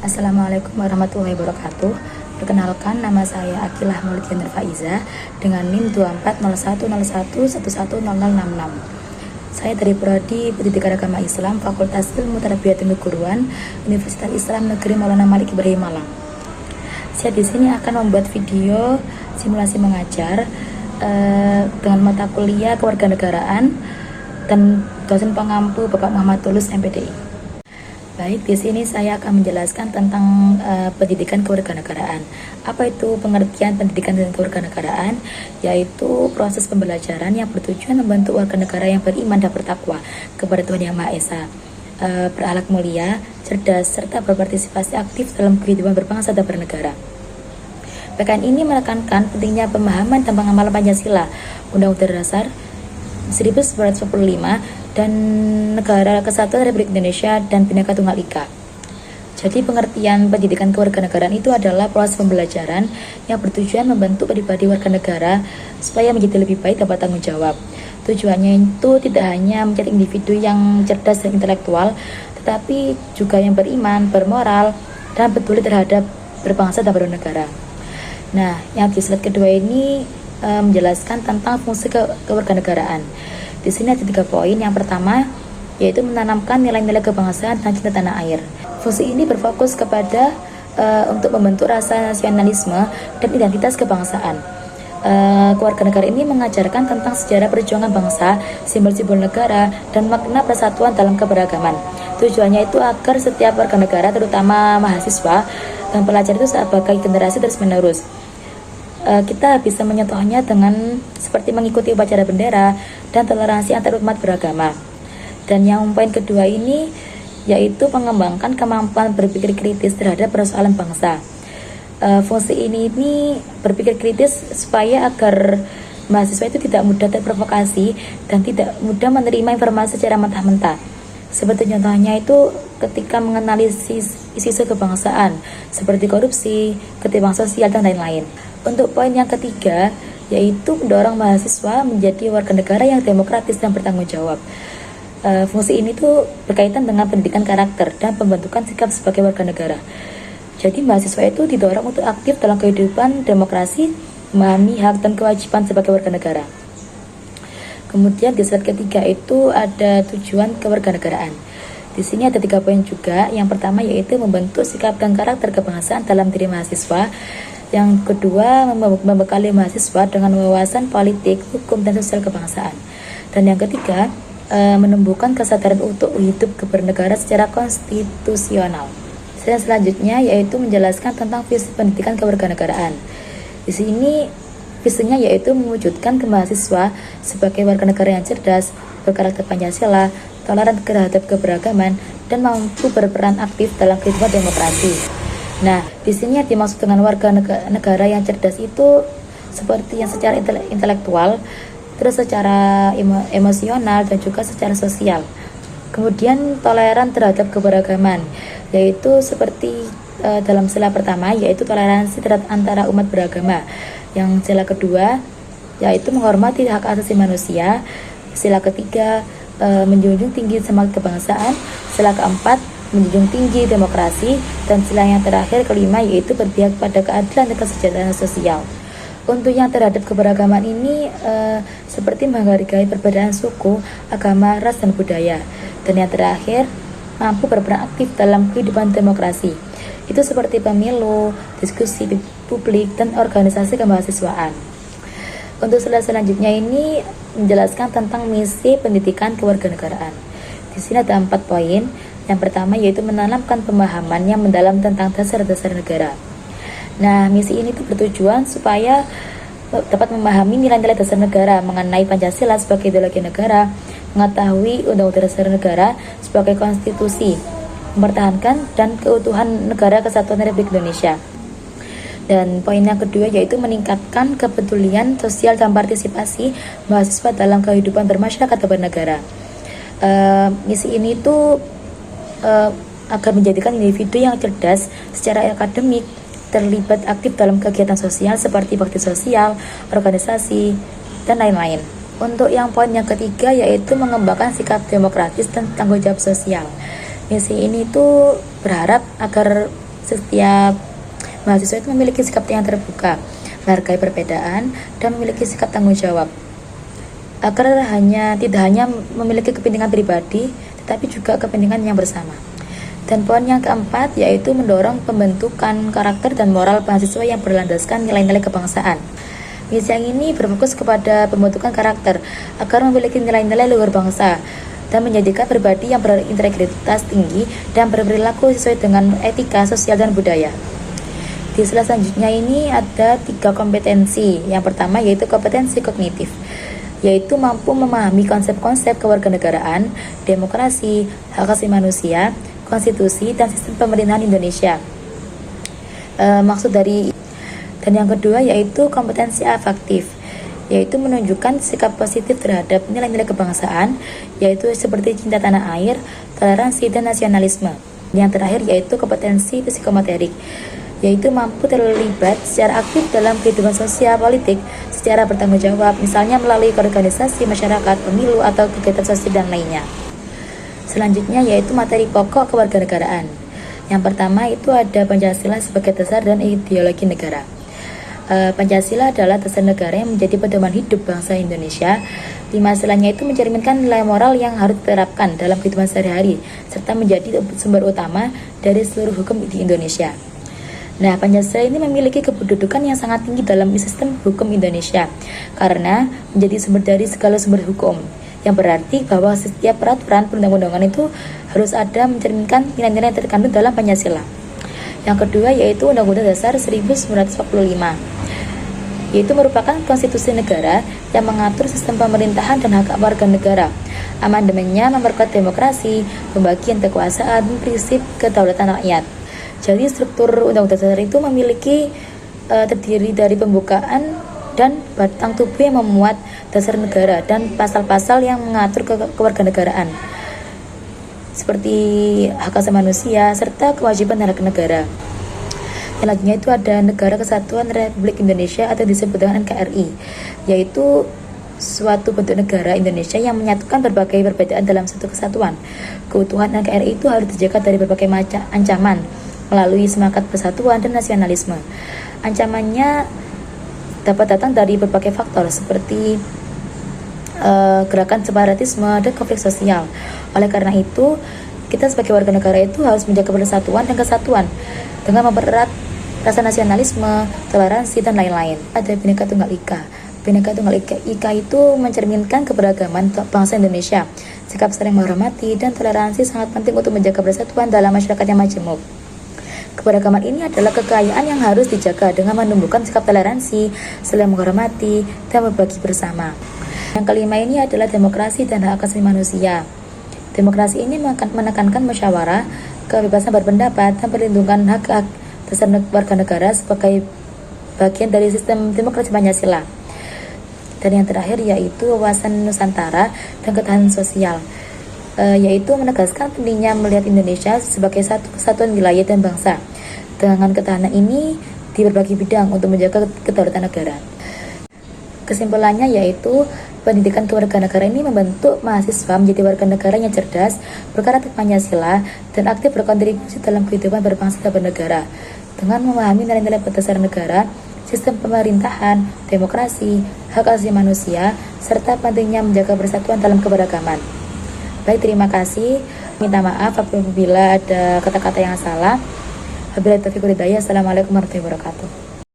Assalamualaikum warahmatullahi wabarakatuh. Perkenalkan, nama saya Akilah Maulidianur Faiza dengan NIM 240101110066. Saya dari Prodi Pendidikan Agama Islam, Fakultas Ilmu Tarbiyat dan Keguruan, Universitas Islam Negeri Maulana Malik Ibrahim Malang. Saya di sini akan membuat video simulasi mengajar dengan mata kuliah kewarganegaraan dan dosen pengampu Bapak Muhammad Tulus MPDI. Baik, di sini saya akan menjelaskan tentang pendidikan kewarganegaraan. Apa itu pengertian pendidikan dan kewarganegaraan? Yaitu proses pembelajaran yang bertujuan membentuk warga negara yang beriman dan bertakwa kepada Tuhan Yang Maha Esa, berakhlak mulia, cerdas, serta berpartisipasi aktif dalam kehidupan berbangsa dan bernegara. PKN ini menekankan pentingnya pemahaman dan pengamalan Pancasila, Undang-Undang Dasar 1945 dan Negara Kesatuan Republik Indonesia dan Bhinneka Tunggal Ika. Jadi pengertian pendidikan kewarganegaraan itu adalah proses pembelajaran yang bertujuan membentuk pribadi warga negara supaya menjadi lebih baik dan bertanggung jawab. Tujuannya itu tidak hanya menjadi individu yang cerdas dan intelektual, tetapi juga yang beriman, bermoral, dan peduli terhadap berbangsa dan bernegara. Nah, yang di slide kedua ini menjelaskan tentang fungsi kewarganegaraan. Di sini ada 3 poin. Yang pertama, yaitu menanamkan nilai-nilai kebangsaan dan cinta tanah air. Fungsi ini berfokus kepada untuk membentuk rasa nasionalisme dan identitas kebangsaan. Kewarganegaraan ini mengajarkan tentang sejarah perjuangan bangsa, simbol-simbol negara, dan makna persatuan dalam keberagaman. Tujuannya itu agar setiap warga negara, terutama mahasiswa dan pelajar itu sebagai generasi terus-menerus, kita bisa menyentuhnya dengan seperti mengikuti upacara bendera dan toleransi antar umat beragama. Dan yang poin kedua ini yaitu mengembangkan kemampuan berpikir kritis terhadap persoalan bangsa. Fungsi ini berpikir kritis supaya agar mahasiswa itu tidak mudah terprovokasi dan tidak mudah menerima informasi secara mentah-mentah. Seperti contohnya itu ketika menganalisis isu-isu kebangsaan seperti korupsi, ketimpangan sosial, dan lain-lain. Untuk poin yang ketiga, yaitu mendorong mahasiswa menjadi warga negara yang demokratis dan bertanggung jawab. Fungsi ini tuh berkaitan dengan pendidikan karakter dan pembentukan sikap sebagai warga negara. Jadi mahasiswa itu didorong untuk aktif dalam kehidupan demokrasi, memahami hak dan kewajiban sebagai warga negara. Kemudian di slide ketiga itu ada tujuan kewarganegaraan. Di sini ada 3 poin juga. Yang pertama yaitu membentuk sikap dan karakter kebangsaan dalam diri mahasiswa. Yang kedua, membekali mahasiswa dengan wawasan politik, hukum, dan sosial kebangsaan. Dan yang ketiga, menumbuhkan kesadaran untuk hidup bernegara secara konstitusional. Dan selanjutnya yaitu menjelaskan tentang visi pendidikan kewarganegaraan. Di sini visinya yaitu mewujudkan ke mahasiswa sebagai warga negara yang cerdas, berkarakter Pancasila, toleran terhadap keberagaman, dan mampu berperan aktif dalam kehidupan demokrasi. Nah, di sini yang dimaksud dengan warga negara yang cerdas itu seperti yang secara intelektual, terus secara emosional, dan juga secara sosial. Kemudian toleran terhadap keberagaman, yaitu seperti dalam sila pertama yaitu toleransi terhadap antara umat beragama. Yang sila kedua yaitu menghormati hak asasi manusia. Sila ketiga menjunjung tinggi semangat kebangsaan. Sila keempat menjunjung tinggi demokrasi, dan sila yang terakhir kelima yaitu berpihak pada keadilan dan kesejahteraan sosial. Untuk yang terhadap keberagaman ini seperti menghargai perbedaan suku, agama, ras, dan budaya. Dan yang terakhir mampu berperan aktif dalam kehidupan demokrasi. Itu seperti pemilu, diskusi publik, dan organisasi kemahasiswaan. Untuk slide selanjutnya ini menjelaskan tentang misi pendidikan kewarganegaraan. Di sini ada 4 poin. Yang pertama yaitu menanamkan pemahaman yang mendalam tentang dasar-dasar negara. Nah, misi ini tuh bertujuan supaya dapat memahami nilai-nilai dasar negara mengenai Pancasila sebagai ideologi negara, mengetahui Undang-Undang Dasar Negara sebagai konstitusi, mempertahankan dan keutuhan Negara Kesatuan Republik Indonesia. Dan poin yang kedua yaitu meningkatkan kepedulian sosial dan partisipasi mahasiswa dalam kehidupan bermasyarakat dan bernegara. Misi ini tuh agar menjadikan individu yang cerdas secara akademik, terlibat aktif dalam kegiatan sosial seperti bakti sosial, organisasi, dan lain-lain. Untuk yang poin yang ketiga yaitu mengembangkan sikap demokratis dan tanggung jawab sosial. Misi ini tuh berharap agar setiap mahasiswa itu memiliki sikap yang terbuka, menghargai perbedaan, dan memiliki sikap tanggung jawab. Agar tidak hanya memiliki kepentingan pribadi, tetapi juga kepentingan yang bersama. Dan poin yang keempat yaitu mendorong pembentukan karakter dan moral mahasiswa yang berlandaskan nilai-nilai kebangsaan. Misi yang ini berfokus kepada pembentukan karakter agar memiliki nilai-nilai luhur bangsa dan menjadikan pribadi yang berintegritas tinggi dan berperilaku sesuai dengan etika, sosial, dan budaya. Di slide selanjutnya ini ada 3 kompetensi. Yang pertama yaitu kompetensi kognitif, yaitu mampu memahami konsep-konsep kewarganegaraan, demokrasi, hak asasi manusia, konstitusi, dan sistem pemerintahan Indonesia. Dan yang kedua yaitu kompetensi afektif, yaitu menunjukkan sikap positif terhadap nilai-nilai kebangsaan, yaitu seperti cinta tanah air, toleransi, dan nasionalisme. Yang terakhir yaitu kompetensi psikomotorik, yaitu mampu terlibat secara aktif dalam kehidupan sosial politik secara bertanggung jawab, misalnya melalui organisasi masyarakat, pemilu, atau kegiatan sosial dan lainnya. Selanjutnya yaitu materi pokok kewarganegaraan. Yang pertama itu ada Pancasila sebagai dasar dan ideologi negara. Pancasila adalah dasar negara yang menjadi pedoman hidup bangsa Indonesia. 5 silanya itu mencerminkan nilai moral yang harus diterapkan dalam kehidupan sehari-hari, serta menjadi sumber utama dari seluruh hukum di Indonesia. Nah, Pancasila ini memiliki kedudukan yang sangat tinggi dalam sistem hukum Indonesia karena menjadi sumber dari segala sumber hukum, yang berarti bahwa setiap peraturan perundang-undangan itu harus ada mencerminkan nilai-nilai yang terkandung dalam Pancasila. Yang kedua yaitu Undang-Undang Dasar 1945, yaitu merupakan konstitusi negara yang mengatur sistem pemerintahan dan hak warga negara. Amandemennya memperkuat demokrasi, pembagian kekuasaan, dan prinsip kedaulatan rakyat. Jadi struktur Undang-Undang Dasar itu terdiri dari pembukaan dan batang tubuh yang memuat dasar negara dan pasal-pasal yang mengatur kewarganegaraan seperti hak asasi manusia serta kewajiban terhadap negara. Selanjutnya itu ada Negara Kesatuan Republik Indonesia atau disebut dengan NKRI, yaitu suatu bentuk negara Indonesia yang menyatukan berbagai perbedaan dalam satu kesatuan. Keutuhan NKRI itu harus dijaga dari berbagai macam ancaman melalui semangat persatuan dan nasionalisme. Ancamannya dapat datang dari berbagai faktor seperti gerakan separatisme dan konflik sosial. Oleh karena itu, kita sebagai warga negara itu harus menjaga persatuan dan kesatuan dengan mempererat rasa nasionalisme, toleransi, dan lain-lain. Ada Bhinneka Tunggal Ika. Bhinneka Tunggal Ika itu mencerminkan keberagaman bangsa Indonesia. Sikap saling menghormati dan toleransi sangat penting untuk menjaga persatuan dalam masyarakat yang majemuk. Keberagaman ini adalah kekayaan yang harus dijaga dengan menumbuhkan sikap toleransi, saling menghormati, dan berbagi bersama. Yang kelima ini adalah demokrasi dan hak asasi manusia. Demokrasi ini menekankan musyawarah, kebebasan berpendapat, dan perlindungan hak dasar warga negara sebagai bagian dari sistem demokrasi Pancasila. Dan yang terakhir yaitu wawasan Nusantara dan ketahanan sosial, yaitu menegaskan pentingnya melihat Indonesia sebagai satu kesatuan wilayah dan bangsa dengan ketahanan ini di berbagai bidang untuk menjaga kedaulatan negara. Kesimpulannya yaitu pendidikan kewarganegaraan ini membentuk mahasiswa menjadi warga negara yang cerdas, berkarakter Pancasila, dan aktif berkontribusi dalam kehidupan berbangsa dan bernegara dengan memahami nilai-nilai berdasar negara, sistem pemerintahan, demokrasi, hak asasi manusia, serta pentingnya menjaga persatuan dalam keberagaman. Baik, terima kasih. Minta maaf apabila ada kata-kata yang salah. Wabillahi taufiq wal hidayah. Assalamualaikum warahmatullahi wabarakatuh.